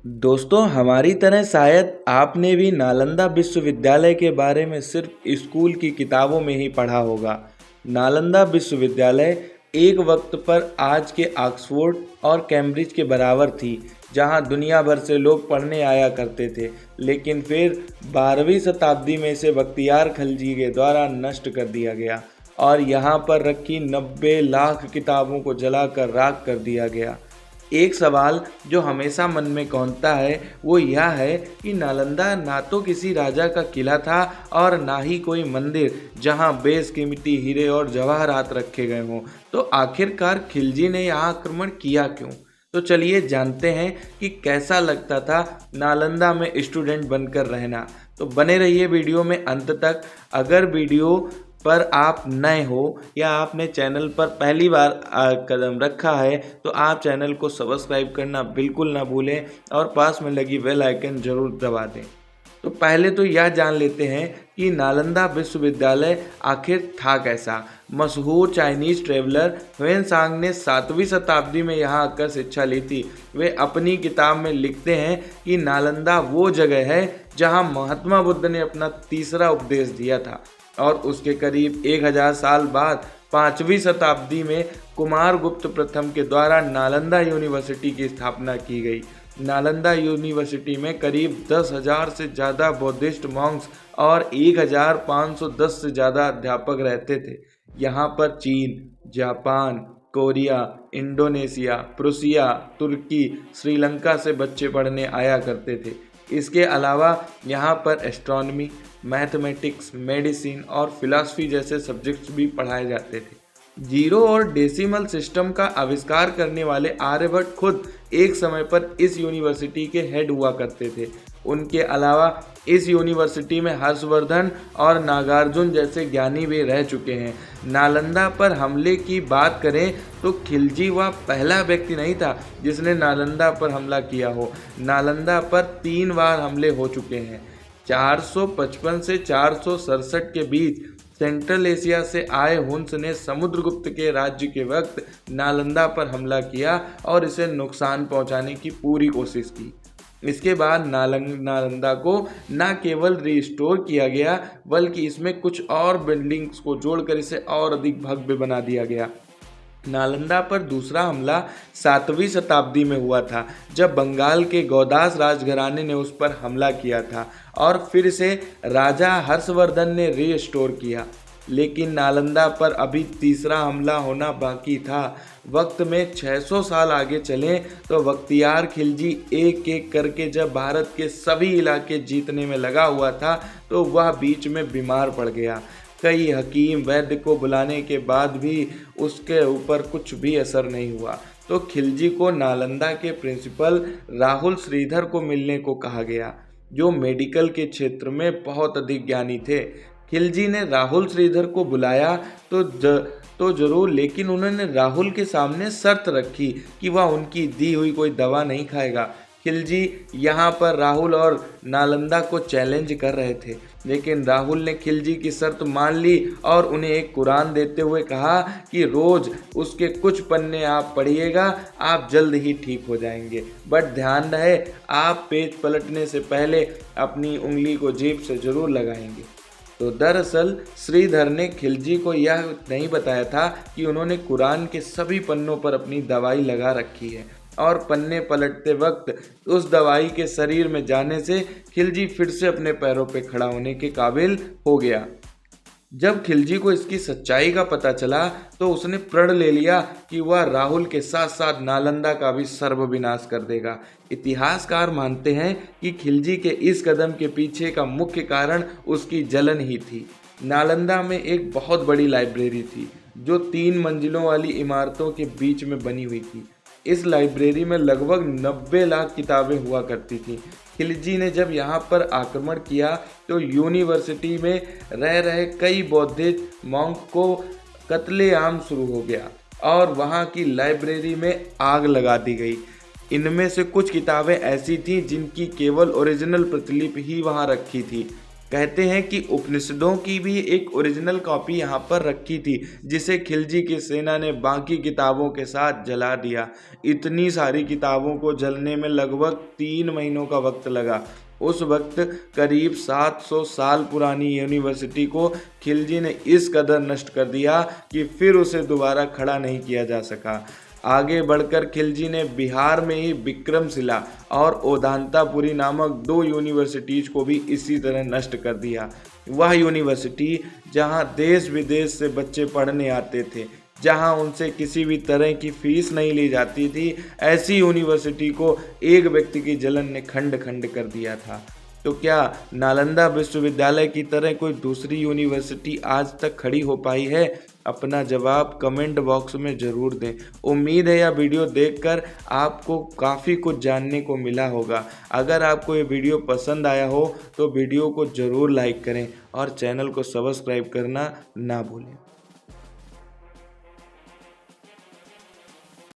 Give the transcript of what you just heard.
दोस्तों, हमारी तरह शायद आपने भी नालंदा विश्वविद्यालय के बारे में सिर्फ स्कूल की किताबों में ही पढ़ा होगा। नालंदा विश्वविद्यालय एक वक्त पर आज के ऑक्सफोर्ड और कैम्ब्रिज के बराबर थी, जहां दुनिया भर से लोग पढ़ने आया करते थे। लेकिन फिर 12वीं शताब्दी में इसे बख्तियार खिलजी के द्वारा नष्ट कर दिया गया और यहाँ पर रखी 90 लाख किताबों को जलाकर राख कर दिया गया। एक सवाल जो हमेशा मन में कौंधता है वो यह है कि नालंदा ना तो किसी राजा का किला था और ना ही कोई मंदिर जहां बेशकीमती हीरे और जवाहरात रखे गए हों। तो आखिरकार खिलजी ने यहाँ आक्रमण किया क्यों? तो चलिए जानते हैं कि कैसा लगता था नालंदा में स्टूडेंट बनकर रहना। तो बने रहिए वीडियो में अंत तक। अगर वीडियो पर आप नए हो या आपने चैनल पर पहली बार कदम रखा है तो आप चैनल को सब्सक्राइब करना बिल्कुल ना भूलें और पास में लगी बेल आइकन जरूर दबा दें। तो पहले तो यह जान लेते हैं कि नालंदा विश्वविद्यालय आखिर था कैसा। मशहूर चाइनीज ट्रेवलर ह्वेनसांग ने 7वीं शताब्दी में यहाँ आकर शिक्षा ली थी। वे अपनी किताब में लिखते हैं कि नालंदा वो जगह है जहाँ महात्मा बुद्ध ने अपना तीसरा उपदेश दिया था और उसके करीब 1000 साल बाद 5वीं शताब्दी में कुमारगुप्त प्रथम के द्वारा नालंदा यूनिवर्सिटी की स्थापना की गई। नालंदा यूनिवर्सिटी में करीब 10,000 से ज़्यादा बौद्धिस्ट मॉन्क्स और 1510 से ज़्यादा अध्यापक रहते थे। यहाँ पर चीन, जापान, कोरिया, इंडोनेशिया, प्रुसिया, तुर्की, श्रीलंका से बच्चे पढ़ने आया करते थे। इसके अलावा यहाँ पर एस्ट्रोनॉमी, मैथमेटिक्स, मेडिसिन और फिलॉसफी जैसे सब्जेक्ट्स भी पढ़ाए जाते थे। जीरो और डेसिमल सिस्टम का आविष्कार करने वाले आर्यभट्ट खुद एक समय पर इस यूनिवर्सिटी के हेड हुआ करते थे। उनके अलावा इस यूनिवर्सिटी में हर्षवर्धन और नागार्जुन जैसे ज्ञानी भी रह चुके हैं। नालंदा पर हमले की बात करें तो खिलजी वह पहला व्यक्ति नहीं था जिसने नालंदा पर हमला किया हो। नालंदा पर 3 बार हमले हो चुके हैं। 455 से 467 के बीच सेंट्रल एशिया से आए हुन्स ने समुद्रगुप्त के राज्य के वक्त नालंदा पर हमला किया और इसे नुकसान पहुंचाने की पूरी कोशिश की। इसके बाद नालंदा को न केवल रिस्टोर किया गया बल्कि इसमें कुछ और बिल्डिंग्स को जोड़कर इसे और अधिक भव्य बना दिया गया। नालंदा पर दूसरा हमला 7वीं शताब्दी में हुआ था, जब बंगाल के गौदास राजघराने ने उस पर हमला किया था और फिर से राजा हर्षवर्धन ने रीस्टोर किया। लेकिन नालंदा पर अभी तीसरा हमला होना बाकी था। वक्त में 600 साल आगे चलें तो बख्तियार खिलजी एक एक करके जब भारत के सभी इलाके जीतने में लगा हुआ था तो वह बीच में बीमार पड़ गया। कई हकीम वैद्य को बुलाने के बाद भी उसके ऊपर कुछ भी असर नहीं हुआ। तो खिलजी को नालंदा के प्रिंसिपल राहुल श्रीधर को मिलने को कहा गया, जो मेडिकल के क्षेत्र में बहुत अधिक ज्ञानी थे। खिलजी ने राहुल श्रीधर को बुलाया तो जरूर, लेकिन उन्होंने राहुल के सामने शर्त रखी कि वह उनकी दी हुई कोई दवा नहीं खाएगा। खिलजी यहाँ पर राहुल और नालंदा को चैलेंज कर रहे थे, लेकिन राहुल ने खिलजी की शर्त मान ली और उन्हें एक कुरान देते हुए कहा कि रोज़ उसके कुछ पन्ने आप पढ़िएगा, आप जल्द ही ठीक हो जाएंगे। बट ध्यान रहे, आप पेज पलटने से पहले अपनी उंगली को जेब से ज़रूर लगाएंगे। तो दरअसल श्रीधर ने खिलजी को यह नहीं बताया था कि उन्होंने कुरान के सभी पन्नों पर अपनी दवाई लगा रखी है और पन्ने पलटते वक्त उस दवाई के शरीर में जाने से खिलजी फिर से अपने पैरों पर खड़ा होने के काबिल हो गया। जब खिलजी को इसकी सच्चाई का पता चला तो उसने प्रण ले लिया कि वह राहुल के साथ साथ नालंदा का भी सर्वविनाश कर देगा। इतिहासकार मानते हैं कि खिलजी के इस कदम के पीछे का मुख्य कारण उसकी जलन ही थी। नालंदा में एक बहुत बड़ी लाइब्रेरी थी जो 3 मंजिलों वाली इमारतों के बीच में बनी हुई थी। इस लाइब्रेरी में लगभग 90 लाख किताबें हुआ करती थीं। खिलजी ने जब यहाँ पर आक्रमण किया तो यूनिवर्सिटी में रह रहे कई बौद्धिस्ट मॉन्क को कत्लेआम शुरू हो गया और वहाँ की लाइब्रेरी में आग लगा दी गई। इनमें से कुछ किताबें ऐसी थीं जिनकी केवल ओरिजिनल प्रतिलिपि ही वहाँ रखी थी। कहते हैं कि उपनिषदों की भी एक ओरिजिनल कॉपी यहाँ पर रखी थी, जिसे खिलजी की सेना ने बाकी किताबों के साथ जला दिया। इतनी सारी किताबों को जलने में लगभग 3 महीनों का वक्त लगा। उस वक्त करीब 700 साल पुरानी यूनिवर्सिटी को खिलजी ने इस कदर नष्ट कर दिया कि फिर उसे दोबारा खड़ा नहीं किया जा सका। आगे बढ़कर खिलजी ने बिहार में ही विक्रमशिला और ओदांतापुरी नामक 2 यूनिवर्सिटीज को भी इसी तरह नष्ट कर दिया। वह यूनिवर्सिटी जहां देश विदेश से बच्चे पढ़ने आते थे, जहां उनसे किसी भी तरह की फीस नहीं ली जाती थी, ऐसी यूनिवर्सिटी को एक व्यक्ति की जलन ने खंड खंड कर दिया था। तो क्या नालंदा विश्वविद्यालय की तरह कोई दूसरी यूनिवर्सिटी आज तक खड़ी हो पाई है? अपना जवाब कमेंट बॉक्स में ज़रूर दें। उम्मीद है यह वीडियो देखकर आपको काफ़ी कुछ जानने को मिला होगा। अगर आपको ये वीडियो पसंद आया हो तो वीडियो को ज़रूर लाइक करें और चैनल को सब्सक्राइब करना ना भूलें।